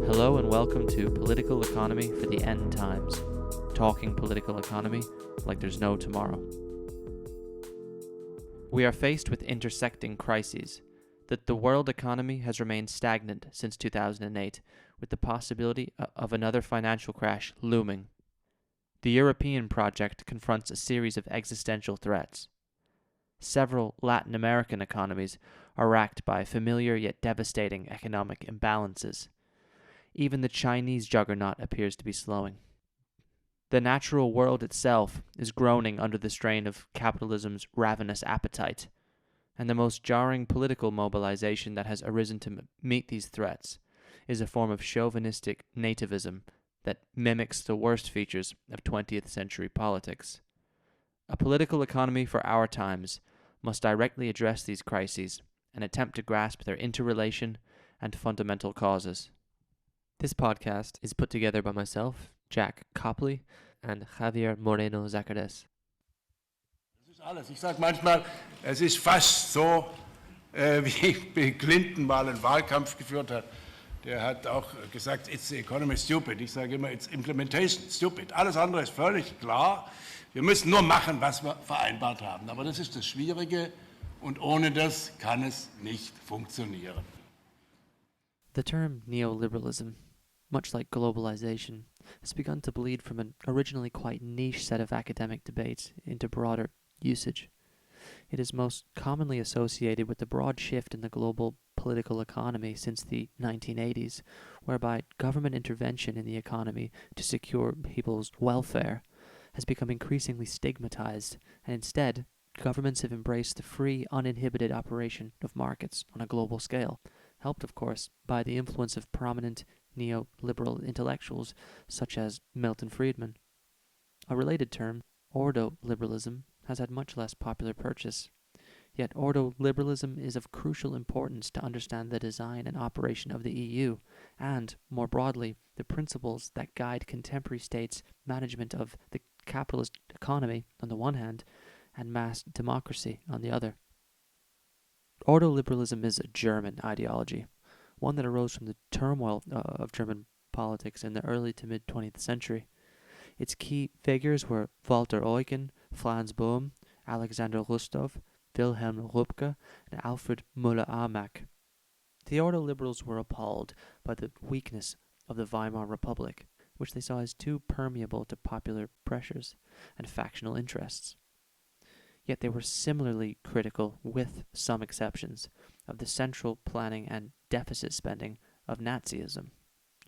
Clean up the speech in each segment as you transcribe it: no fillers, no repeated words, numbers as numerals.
Hello and welcome to Political Economy for the End Times, talking political economy like there's no tomorrow. We are faced with intersecting crises. That the world economy has remained stagnant since 2008, with the possibility of another financial crash looming. The European project confronts a series of existential threats. Several Latin American economies are racked by familiar yet devastating economic imbalances. Even the Chinese juggernaut appears to be slowing. The natural world itself is groaning under the strain of capitalism's ravenous appetite, and the most jarring political mobilization that has arisen to meet these threats is a form of chauvinistic nativism that mimics the worst features of 20th century politics. A political economy for our times must directly address these crises and attempt to grasp their interrelation and fundamental causes. This podcast is put together by myself, Jack Copley, and Javier Moreno Zacares. Das ist alles. Ich sage manchmal, es ist fast so, wie Bill Clinton mal einen Wahlkampf geführt hat. Der hat auch gesagt, it's the economy stupid. Ich sage immer, it's implementation stupid. Alles andere ist völlig klar. Wir müssen nur machen, was wir vereinbart haben. Aber das ist das Schwierige und ohne das kann es nicht funktionieren. The term neoliberalism, much like globalization, has begun to bleed from an originally quite niche set of academic debates into broader usage. It is most commonly associated with the broad shift in the global political economy since the 1980s, whereby government intervention in the economy to secure people's welfare has become increasingly stigmatized, and instead, governments have embraced the free, uninhibited operation of markets on a global scale, helped, of course, by the influence of prominent neoliberal intellectuals such as Milton Friedman. A related term, Ordoliberalism, has had much less popular purchase. Yet Ordoliberalism is of crucial importance to understand the design and operation of the EU, and, more broadly, the principles that guide contemporary states' management of the capitalist economy on the one hand, and mass democracy on the other. Ordoliberalism is a German ideology, one that arose from the turmoil of German politics in the early to mid-20th century. Its key figures were Walter Eugen, Franz Bohm, Alexander Rustov, Wilhelm Röpke, and Alfred Müller-Amack. The Ordoliberals were appalled by the weakness of the Weimar Republic, which they saw as too permeable to popular pressures and factional interests. Yet they were similarly critical, with some exceptions, of the central planning and deficit spending of Nazism.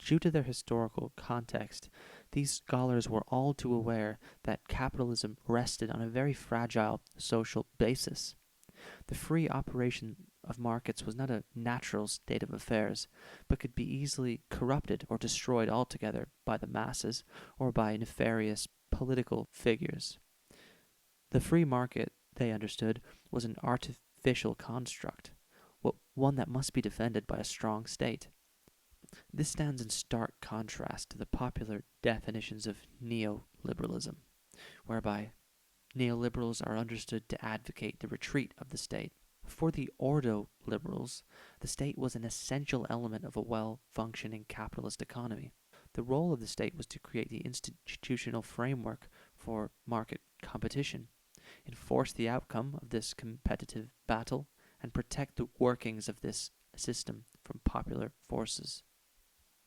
Due to their historical context, these scholars were all too aware that capitalism rested on a very fragile social basis. The free operation of markets was not a natural state of affairs, but could be easily corrupted or destroyed altogether by the masses or by nefarious political figures. The free market, they understood, was an artificial construct, one that must be defended by a strong state. This stands in stark contrast to the popular definitions of neoliberalism, whereby neoliberals are understood to advocate the retreat of the state. For the Ordoliberals, the state was an essential element of a well-functioning capitalist economy. The role of the state was to create the institutional framework for market competition, enforce the outcome of this competitive battle, and protect the workings of this system from popular forces.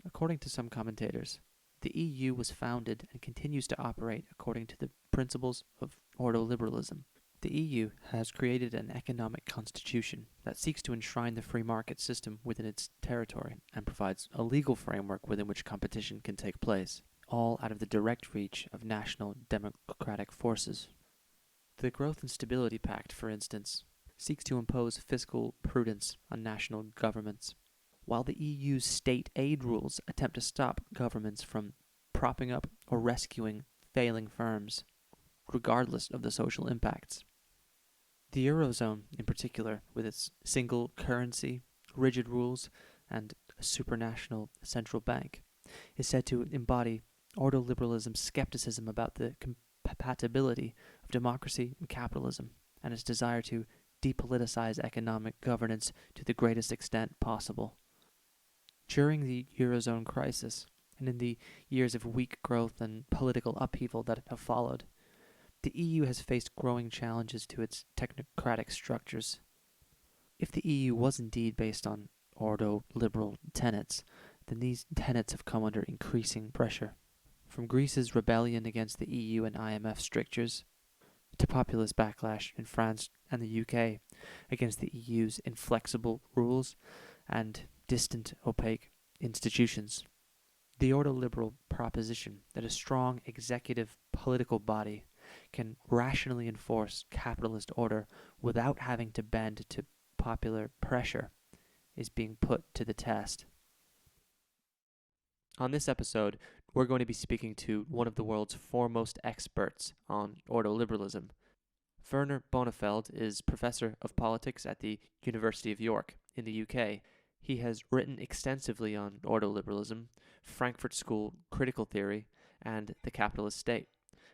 According to some commentators, the EU was founded and continues to operate according to the principles of ordoliberalism. The EU has created an economic constitution that seeks to enshrine the free market system within its territory and provides a legal framework within which competition can take place, all out of the direct reach of national democratic forces. The Growth and Stability Pact, for instance, seeks to impose fiscal prudence on national governments, while the EU's state aid rules attempt to stop governments from propping up or rescuing failing firms, regardless of the social impacts. The Eurozone, in particular, with its single currency, rigid rules, and a supranational central bank, is said to embody Ordoliberalism's skepticism about the compatibility of democracy and capitalism, and its desire to depoliticize economic governance to the greatest extent possible. During the Eurozone crisis, and in the years of weak growth and political upheaval that have followed, the EU has faced growing challenges to its technocratic structures. If the EU was indeed based on ordo-liberal tenets, then these tenets have come under increasing pressure. From Greece's rebellion against the EU and IMF strictures, to populist backlash in France and the UK against the EU's inflexible rules and distant, opaque institutions. The ordoliberal proposition that a strong executive political body can rationally enforce capitalist order without having to bend to popular pressure is being put to the test. On this episode, we're going to be speaking to one of the world's foremost experts on ordoliberalism. Werner Bonefeld is professor of politics at the University of York in the UK. He has written extensively on ordoliberalism, Frankfurt School critical theory, and the capitalist state,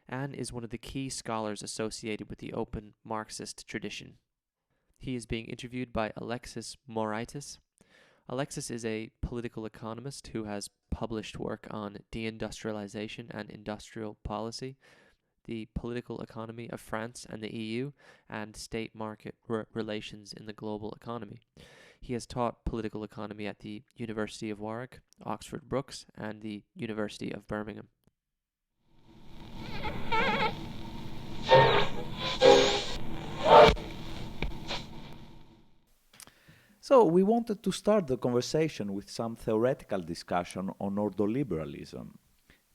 and is one of the key scholars associated with the open Marxist tradition. He is being interviewed by Alexis Moraitis. Alexis is a political economist who has published work on deindustrialization and industrial policy, the political economy of France and the EU, and state-market relations in the global economy. He has taught political economy at the University of Warwick, Oxford Brookes, and the University of Birmingham. So we wanted to start the conversation with some theoretical discussion on ordoliberalism.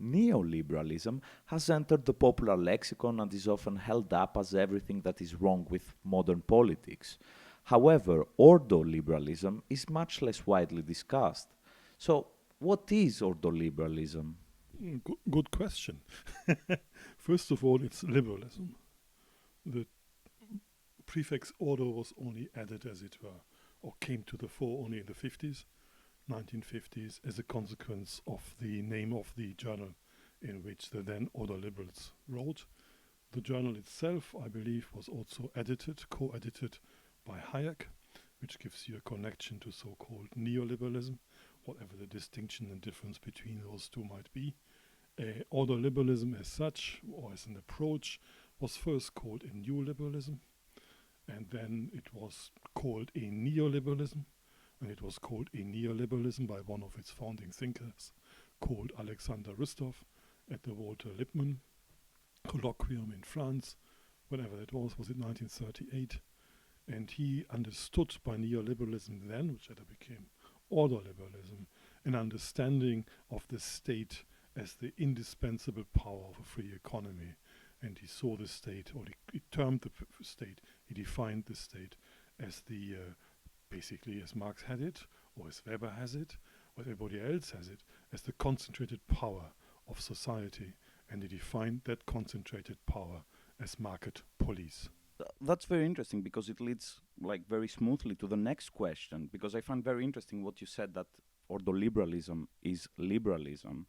Neoliberalism has entered the popular lexicon and is often held up as everything that is wrong with modern politics. However, ordoliberalism is much less widely discussed. So, what is ordoliberalism? Good question. First of all, it's liberalism. The prefix ordo was only added, as it were, or came to the fore only in the 1950s, as a consequence of the name of the journal in which the then Ordoliberals wrote. The journal itself, I believe, was also co-edited by Hayek, which gives you a connection to so-called neoliberalism, whatever the distinction and difference between those two might be. Ordoliberalism as such, or as an approach, was first called a new liberalism, and then it was called a neoliberalism, and it was called a neoliberalism by one of its founding thinkers, called Alexander Ristov, at the Walter Lippmann colloquium in France, whenever that was it 1938? And he understood by neoliberalism then, which later became ordoliberalism, an understanding of the state as the indispensable power of a free economy. And he saw the state, or he termed the state, he defined the state as the, basically as Marx had it, or as Weber has it, or everybody else has it, as the concentrated power of society. And he defined that concentrated power as market police. That's very interesting because it leads very smoothly to the next question, because I find very interesting what you said, that ordoliberalism is liberalism.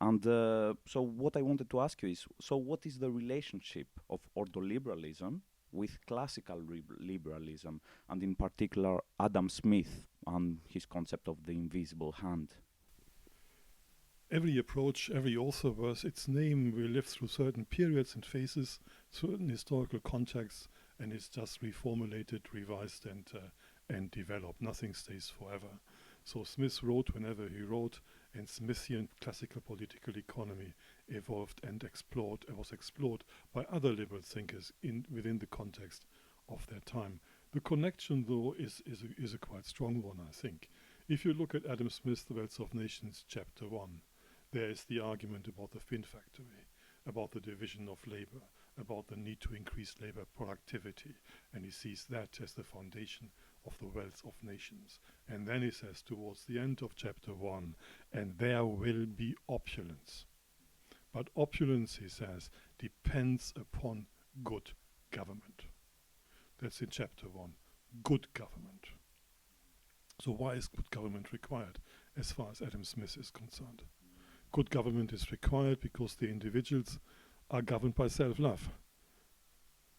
And so what I wanted to ask you is, so what is the relationship of ordoliberalism with classical liberalism, and in particular Adam Smith and his concept of the invisible hand? Every approach, every author was its name will live through certain periods and phases, certain historical contexts, and it's just reformulated, revised, and developed. Nothing stays forever. So Smith wrote whenever he wrote, and Smithian classical political economy evolved and was explored by other liberal thinkers within the context of their time. The connection, though, is a quite strong one, I think. If you look at Adam Smith's The Wealth of Nations, Chapter 1, there is the argument about the Fin Factory, about the division of labor, about the need to increase labor productivity, and he sees that as the foundation of the wealth of nations. And then he says towards the end of chapter 1, and there will be opulence. But opulence, he says, depends upon good government. That's in chapter 1, good government. So why is good government required as far as Adam Smith is concerned? Good government is required because the individuals are governed by self-love.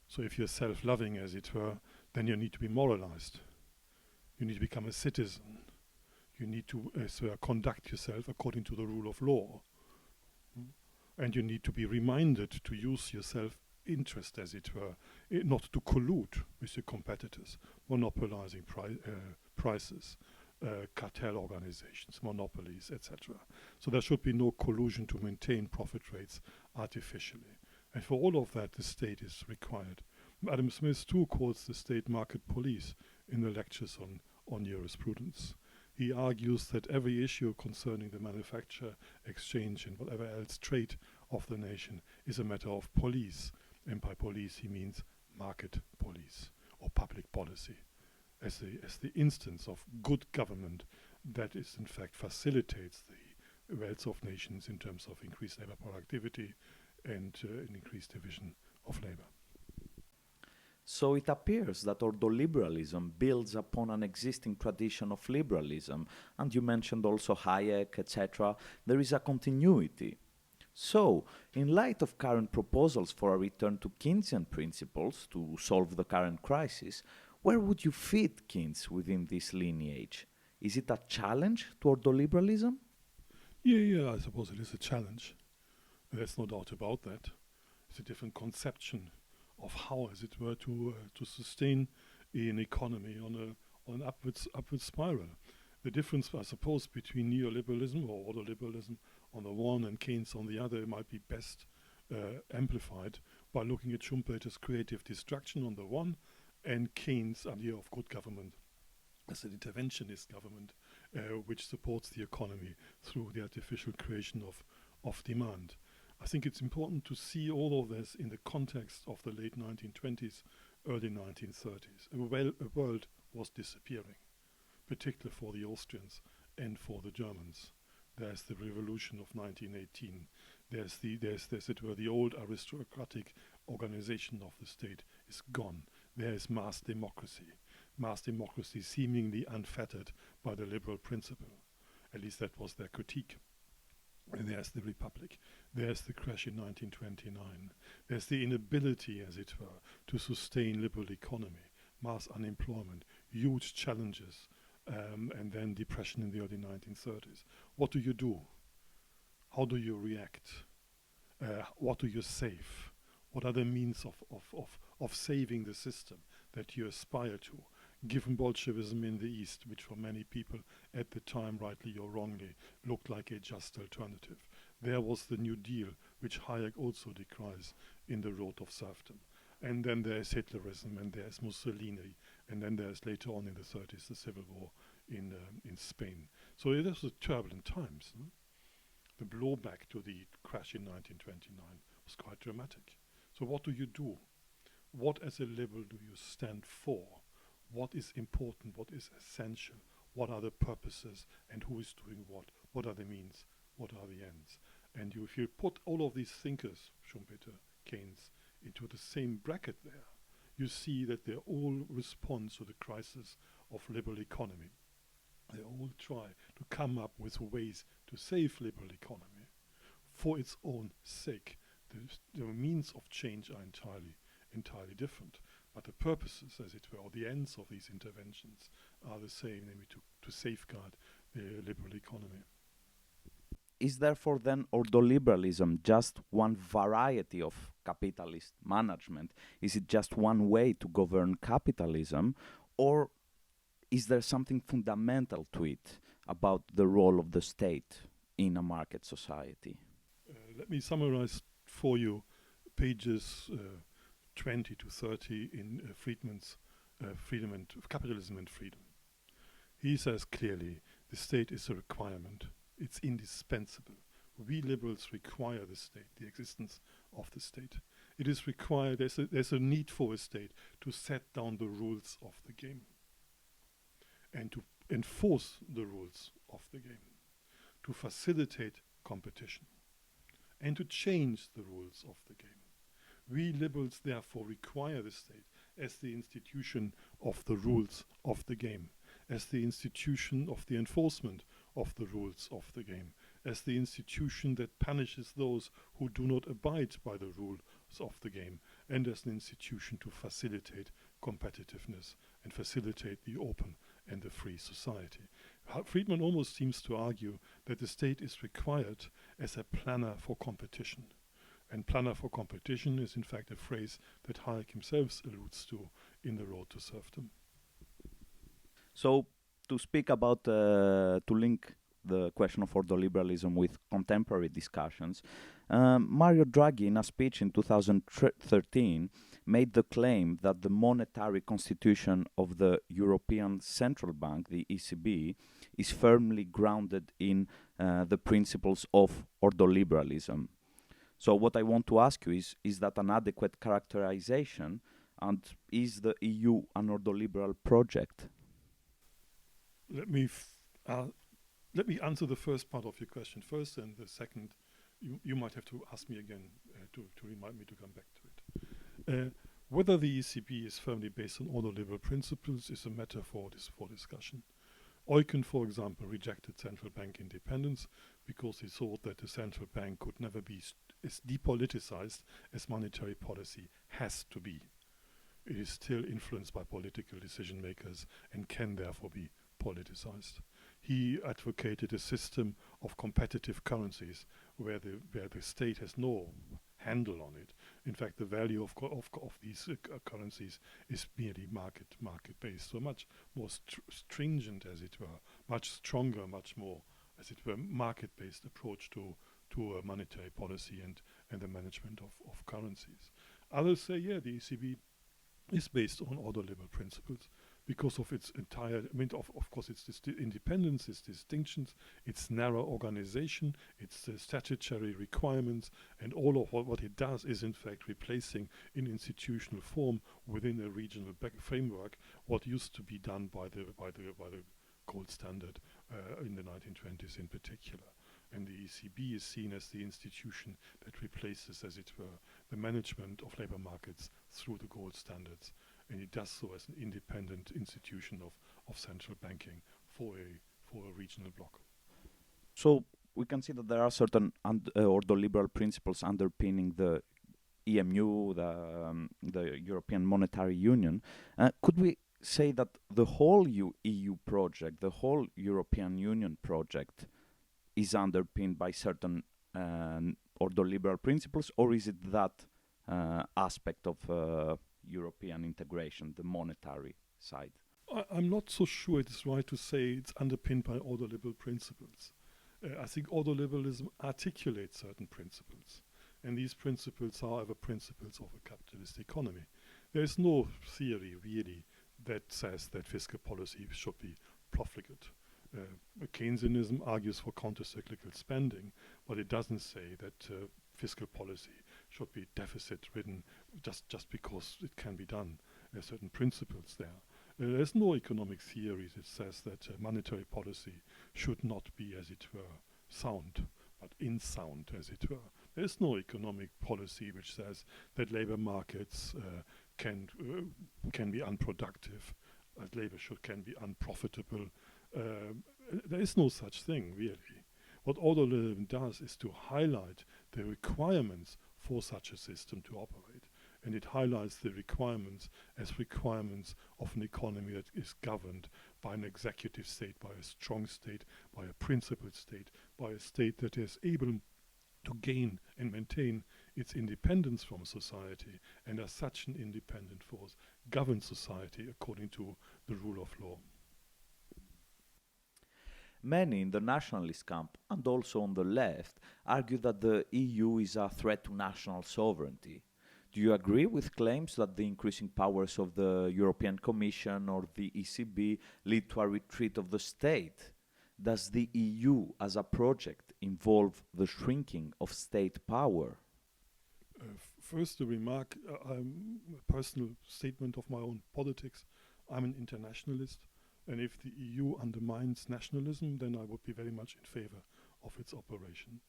So if you're self-loving, as it were, then you need to be moralized. You need to become a citizen. You need to conduct yourself according to the rule of law. And you need to be reminded to use your self-interest, as it were, not to collude with your competitors, monopolizing prices, cartel organizations, monopolies, etc. So there should be no collusion to maintain profit rates artificially. And for all of that, the state is required. Adam Smith too calls the state market police in the lectures on jurisprudence. He argues that every issue concerning the manufacture, exchange, and whatever else trade of the nation is a matter of police. And by police he means market police or public policy as the instance of good government that is in fact facilitates the wealth of nations in terms of increased labor productivity and an increased division of labor. So it appears that ordoliberalism builds upon an existing tradition of liberalism, and you mentioned also Hayek, etc. There is a continuity. So, in light of current proposals for a return to Keynesian principles to solve the current crisis, where would you fit Keynes within this lineage? Is it a challenge to ordoliberalism? Yeah, I suppose it is a challenge. There's no doubt about that. It's a different conception of how, as it were, to sustain an economy on an upward spiral. The difference, I suppose, between neoliberalism or ordoliberalism on the one and Keynes on the other might be best amplified by looking at Schumpeter's creative destruction on the one and Keynes' idea of good government as an interventionist government which supports the economy through the artificial creation of demand. I think it's important to see all of this in the context of the late 1920s, early 1930s. A world was disappearing, particularly for the Austrians and for the Germans. There's the revolution of 1918. There's the old aristocratic organization of the state is gone. There is mass democracy seemingly unfettered by the liberal principle. At least that was their critique. And there's the Republic. There's the crash in 1929. There's the inability, as it were, to sustain liberal economy, mass unemployment, huge challenges, and then depression in the early 1930s. What do you do? How do you react? What do you save? What are the means of saving the system that you aspire to? Given Bolshevism in the East, which for many people at the time, rightly or wrongly, looked like a just alternative. There was the New Deal, which Hayek also decries in The Road of Serfdom. And then there's Hitlerism, and there's Mussolini, and then there's later on in the 30s the Civil War in Spain. So it was turbulent times. The blowback to the crash in 1929 was quite dramatic. So what do you do? What as a liberal do you stand for? What is important? What is essential? What are the purposes? And who is doing what? What are the means? What are the ends? And if you put all of these thinkers, Schumpeter, Keynes, into the same bracket there, you see that they all respond to the crisis of liberal economy. They all try to come up with ways to save liberal economy for its own sake. The means of change are entirely different. But the purposes, as it were, or the ends of these interventions are the same, namely to safeguard the liberal economy. Is therefore then ordoliberalism just one variety of capitalist management? Is it just one way to govern capitalism? Or is there something fundamental to it about the role of the state in a market society? Let me summarize for you pages 20 to 30 in Friedman's Capitalism and Freedom. He says clearly the state is a requirement. It's indispensable. We liberals require the state, the existence of the state. It is required, there's a need for a state to set down the rules of the game and to enforce the rules of the game, to facilitate competition and to change the rules of the game. We liberals therefore require the state as the institution of the rules of the game, as the institution of the enforcement of the rules of the game, as the institution that punishes those who do not abide by the rules of the game, and as an institution to facilitate competitiveness and facilitate the open and the free society. Friedman almost seems to argue that the state is required as a planner for competition. And planner for competition is in fact a phrase that Hayek himself alludes to in The Road to Serfdom. So, to speak about, to link the question of ordoliberalism with contemporary discussions, Mario Draghi, in a speech in 2013, made the claim that the monetary constitution of the European Central Bank, the ECB, is firmly grounded in the principles of ordoliberalism. So what I want to ask you is that an adequate characterization, and is the EU an ordoliberal project? Let me answer the first part of your question first, and the second, you might have to ask me again to remind me to come back to it. Whether the ECB is firmly based on ordoliberal principles is a matter for discussion. Eucken, for example, rejected central bank independence because he thought that the central bank could never be as depoliticized as monetary policy has to be. It is still influenced by political decision makers and can therefore be politicized. He advocated a system of competitive currencies where the state has no handle on it. In fact, the value of these currencies is merely market based, so much more stringent, as it were, much stronger, much more, as it were, market based approach to monetary policy and the management of currencies. Others say, yeah, the ECB is based on ordoliberal principles because of its entire, of course, its independence, its distinctions, its narrow organization, its statutory requirements, and all of what it does is in fact replacing in institutional form within a regional framework what used to be done by the gold standard in the 1920s in particular. And the ECB is seen as the institution that replaces, as it were, the management of labor markets through the gold standards. And it does so as an independent institution of central banking for a regional bloc. So we can see that there are certain ordoliberal principles underpinning the EMU, the European Monetary Union. Could we say that the whole EU project, the whole European Union project, is underpinned by certain ordoliberal principles, or is it that aspect of European integration, the monetary side? I'm not so sure it is right to say it's underpinned by ordoliberal principles. I think ordoliberalism articulates certain principles, and these principles are, however, principles of a capitalist economy. There is no theory really that says that fiscal policy should be profligate. Keynesianism argues for counter-cyclical spending, but it doesn't say that fiscal policy should be deficit-ridden just because it can be done. There are certain principles there. There's no economic theory that says that monetary policy should not be, as it were, sound, but insound, as it were. There's no economic policy which says that labor markets can be unproductive, that labor can be unprofitable. There is no such thing, really. What ordoliberalism does is to highlight the requirements for such a system to operate. And it highlights the requirements as requirements of an economy that is governed by an executive state, by a strong state, by a principled state, by a state that is able to gain and maintain its independence from society, and as such an independent force governs society according to the rule of law. Many in the nationalist camp, and also on the left, argue that the EU is a threat to national sovereignty. Do you agree with claims that the increasing powers of the European Commission or the ECB lead to a retreat of the state? Does the EU as a project involve the shrinking of state power? First, a remark, a personal statement of my own politics. I'm an internationalist. And if the EU undermines nationalism, then I would be very much in favor of its operation.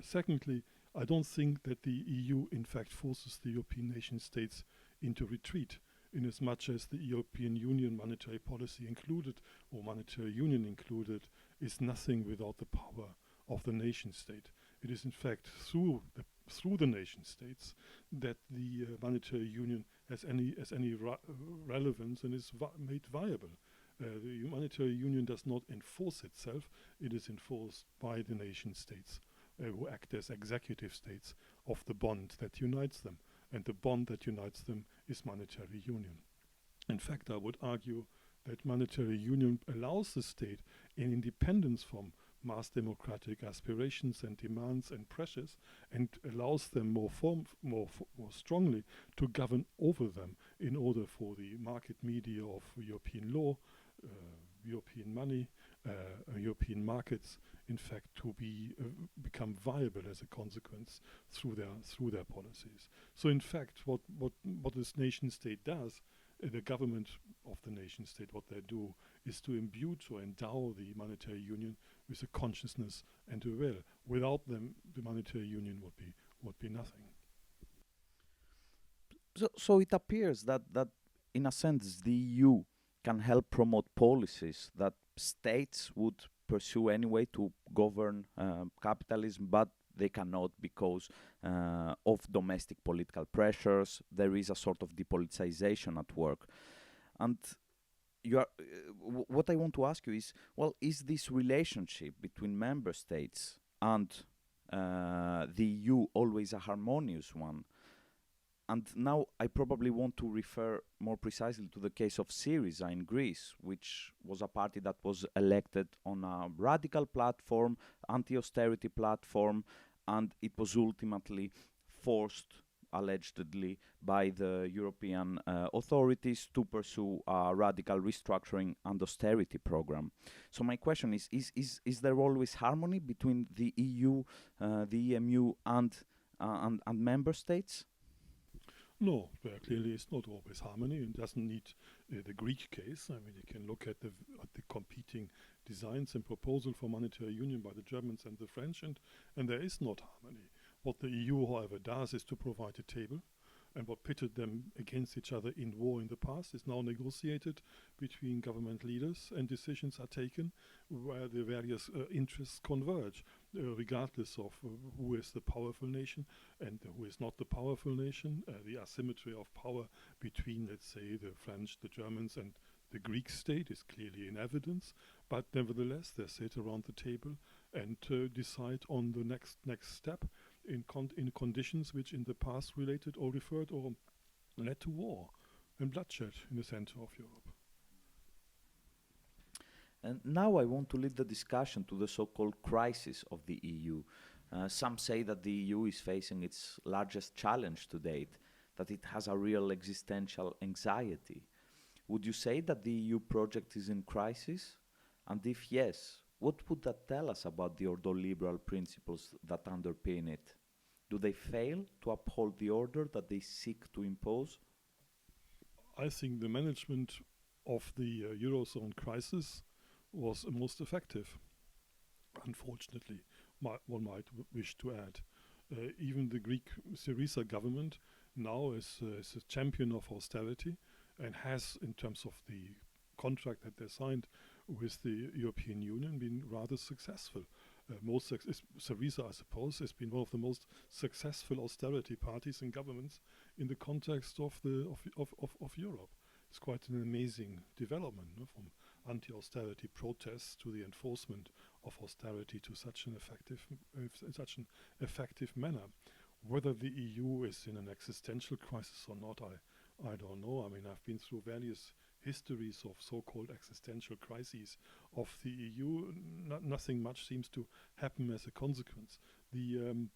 Secondly, I don't think that the EU in fact forces the European nation states into retreat, in as much as the European Union monetary policy included, or monetary union included, is nothing without the power of the nation state. It is in fact through the nation states that the monetary union has any relevance and is made viable. The monetary union does not enforce itself; it is enforced by the nation states, who act as executive states of the bond that unites them, and the bond that unites them is monetary union. In fact, I would argue that monetary union allows the state in independence from mass democratic aspirations and demands and pressures, and allows them more strongly to govern over them in order for the market media of European law, European money, European markets, in fact, to become viable as a consequence through their policies. So, in fact, what this nation state does, the government of the nation state, what they do is to imbue, to endow the monetary union with a consciousness and a will. Without them, the monetary union would be nothing. So it appears that in a sense the EU can help promote policies that states would pursue anyway to govern capitalism, but they cannot because of domestic political pressures. There is a sort of depoliticization at work. And what I want to ask you is, well, is this relationship between member states and the EU always a harmonious one? And now I probably want to refer more precisely to the case of Syriza in Greece, which was a party that was elected on a radical platform, anti-austerity platform, and it was ultimately forced, allegedly, by the European authorities to pursue a radical restructuring and austerity program. So my question is there always harmony between the EU, the EMU, and member states? No, there clearly is not always harmony, and doesn't need the Greek case. I mean, you can look at the competing designs and proposal for monetary union by the Germans and the French, and there is not harmony. What the EU, however, does is to provide a table, and what pitted them against each other in war in the past is now negotiated between government leaders, and decisions are taken where the various interests converge, regardless of who is the powerful nation and who is not the powerful nation. The asymmetry of power between, let's say, the French, the Germans, and the Greek state is clearly in evidence, but nevertheless they sit around the table and decide on the next step in conditions which in the past related or referred or led to war and bloodshed in the center of Europe. And now I want to lead the discussion to the so-called crisis of the EU. Some say that the EU is facing its largest challenge to date, that it has a real existential anxiety. Would you say that the EU project is in crisis? And if yes, what would that tell us about the ordoliberal principles that underpin it? Do they fail to uphold the order that they seek to impose? I think the management of the Eurozone crisis was most effective, unfortunately, one might wish to add. Even the Greek Syriza government now is a champion of austerity and has, in terms of the contract that they signed with the European Union, been rather successful. Syriza, I suppose, has been one of the most successful austerity parties and governments in the context of Europe. It's quite an amazing development, no? From anti-austerity protests to the enforcement of austerity to such an effective manner. Whether the EU is in an existential crisis or not, I don't know. I mean, I've been through various histories of so-called existential crises of the EU. Nothing much seems to happen as a consequence. In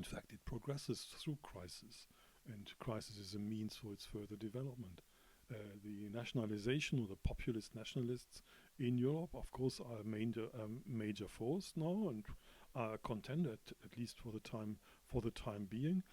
fact, it progresses through crisis, and crisis is a means for its further development. The nationalization or the populist nationalists in Europe, of course, are a major force now and are contended, at least for the time being.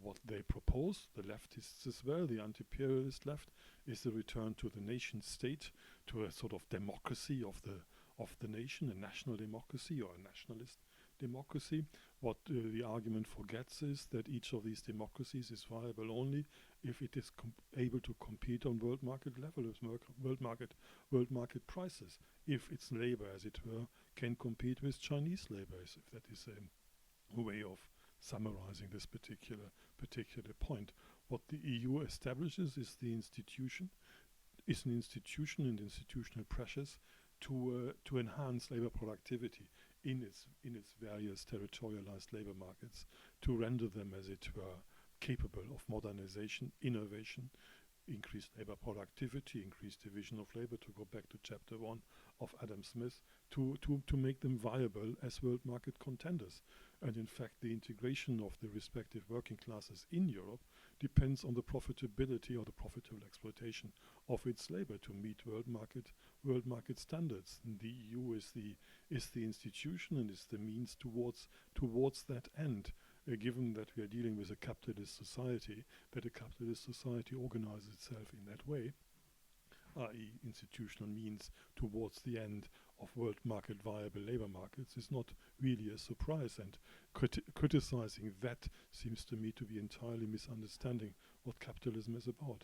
What they propose, the leftists as well, the anti-imperialist left, is the return to the nation state, to a sort of democracy of the nation, a national democracy or a nationalist democracy. What the argument forgets is that each of these democracies is viable only if it is able to compete on world market level with world market prices. If its labor, as it were, can compete with Chinese labor, if that is a way of summarizing this particular point. What the EU establishes is an institution and institutional pressures to enhance labor productivity in its various territorialized labor markets, to render them, as it were, capable of modernization, innovation, increased labor productivity, increased division of labor, to go back to chapter 1 of Adam Smith, to make them viable as world market contenders. And in fact, the integration of the respective working classes in Europe depends on the profitability or the profitable exploitation of its labor to meet world market standards. And the EU is the institution and is the means towards that end. Given that we are dealing with a capitalist society, that a capitalist society organizes itself in that way, i.e. institutional means towards the end of world market viable labor markets, is not really a surprise, and criticizing that seems to me to be entirely misunderstanding what capitalism is about.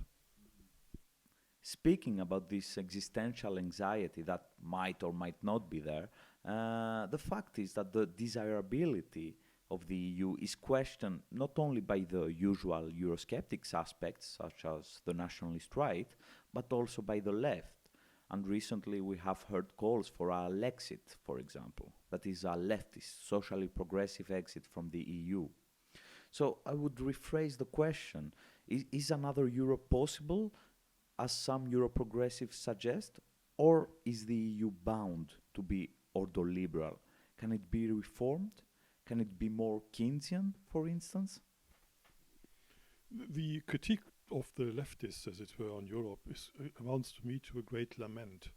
Speaking about this existential anxiety that might or might not be there, the fact is that the desirability of the EU is questioned not only by the usual Eurosceptics aspects, such as the nationalist right, but also by the left. And recently we have heard calls for a Lexit, for example, that is a leftist, socially progressive exit from the EU. So I would rephrase the question, is another Europe possible, as some Euro-progressives suggest, or is the EU bound to be ordoliberal? Can it be reformed? Can it be more Keynesian, for instance? The critique of the leftists, as it were, on Europe amounts to me to a great lament,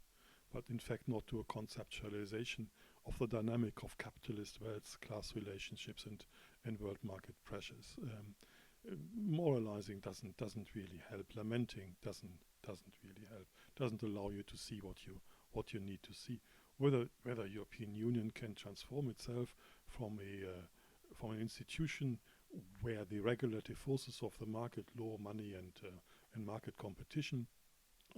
but in fact not to a conceptualization of the dynamic of capitalist wealth, class relationships, and world market pressures. Moralizing doesn't really help. Lamenting doesn't really help. Doesn't allow you to see what you need to see. Whether European Union can transform itself from an institution where the regulative forces of the market, law, money, and market competition,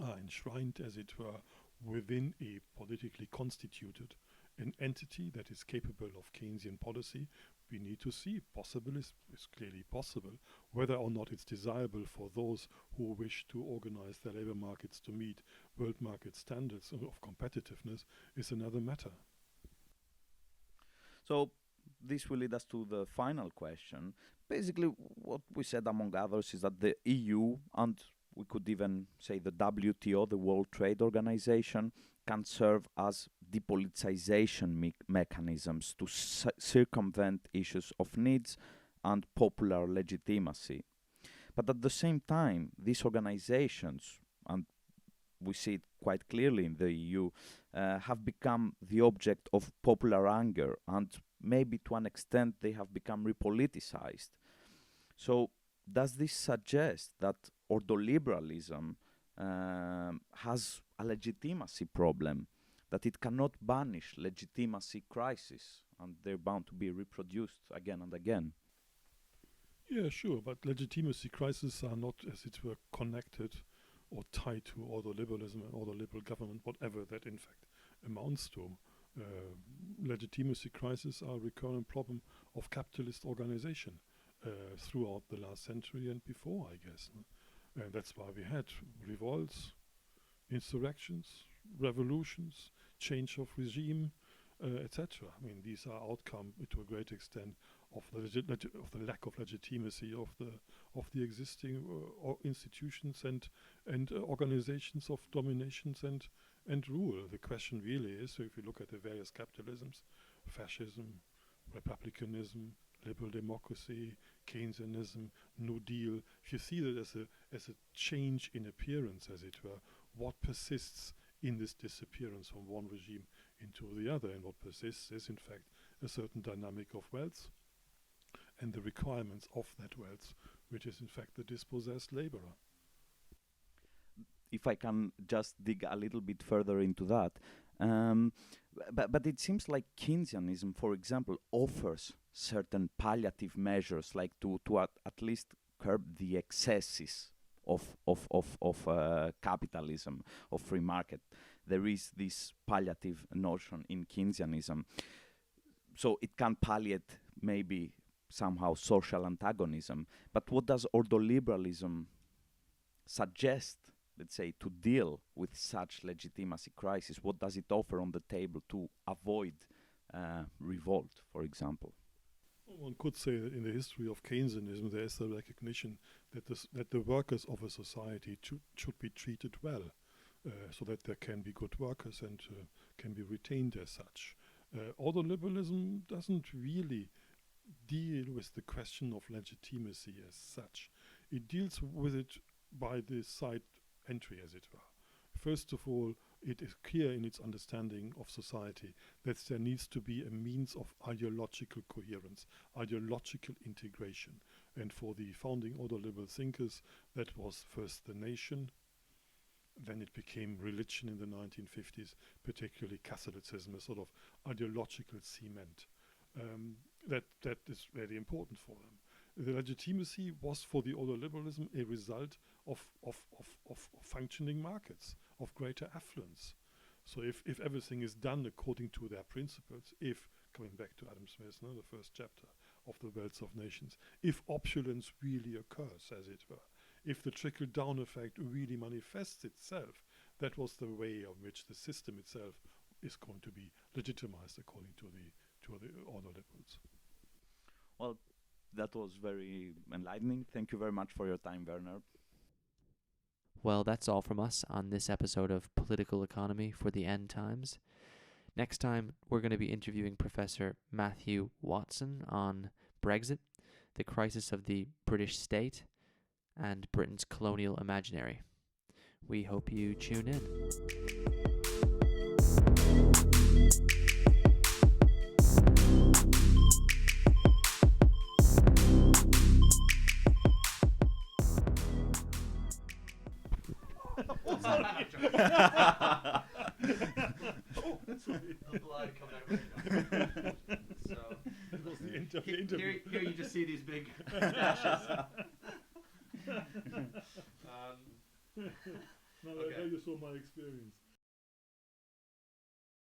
are enshrined, as it were, within a politically constituted an entity that is capable of Keynesian policy, we need to see. Possible is clearly possible. Whether or not it's desirable for those who wish to organize their labor markets to meet world market standards of competitiveness is another matter. So this will lead us to the final question. Basically, what we said, among others, is that the EU, and we could even say the WTO, the World Trade Organization, can serve as depoliticization mechanisms to circumvent issues of needs and popular legitimacy. But at the same time, these organizations, and we see it quite clearly in the EU, have become the object of popular anger, and maybe to an extent they have become repoliticized. So does this suggest that ordoliberalism has a legitimacy problem, that it cannot banish legitimacy crisis, and they're bound to be reproduced again and again? Yeah, sure, but legitimacy crises are not, as it were, connected or tied to ordoliberalism and ordoliberal government, whatever that in fact amounts to. Legitimacy crises are a recurrent problem of capitalist organization throughout the last century and before, I guess. And that's why we had revolts, insurrections, revolutions, change of regime, etc. I mean, these are outcome to a great extent of the lack of legitimacy of the existing institutions and organizations of dominations and rule. The question really is, so if you look at the various capitalisms, fascism, republicanism, liberal democracy, Keynesianism, New Deal, if you see that as a change in appearance, as it were, what persists in this disappearance from one regime into the other, and what persists is in fact a certain dynamic of wealth and the requirements of that wealth, which is in fact the dispossessed laborer. If I can just dig a little bit further into that, but it seems like Keynesianism, for example, offers certain palliative measures, like to at least curb the excesses of capitalism, of free market. there is this palliative notion in Keynesianism. So it can palliate maybe somehow social antagonism. But what does ordoliberalism suggest, let's say, to deal with such legitimacy crisis? What does it offer on the table to avoid revolt, for example? One could say that in the history of Keynesianism, there is a recognition that the workers of a society should be treated well, so that there can be good workers and can be retained as such. Ordoliberalism doesn't really deal with the question of legitimacy as such. It deals with it by the side entry, as it were. First of all, it is clear in its understanding of society that there needs to be a means of ideological coherence, ideological integration. And for the founding ordoliberal thinkers, that was first the nation, then it became religion in the 1950s, particularly Catholicism, a sort of ideological cement. That is very important for them. The legitimacy was for the ordoliberalism a result of functioning markets, of greater affluence. So if everything is done according to their principles, if, coming back to Adam Smith, the first chapter of the Wealth of Nations, if opulence really occurs, as it were, if the trickle-down effect really manifests itself, that was the way in which the system itself is going to be legitimized according to the ordoliberals. Well, that was very enlightening. Thank you very much for your time, Werner. Well, that's all from us on this episode of Political Economy for the End Times. Next time, we're going to be interviewing Professor Matthew Watson on Brexit, the crisis of the British state, and Britain's colonial imaginary. We hope you tune in. The blood coming out. So that was the interview. Here you just see these big dashes. No, I tell you so my experience.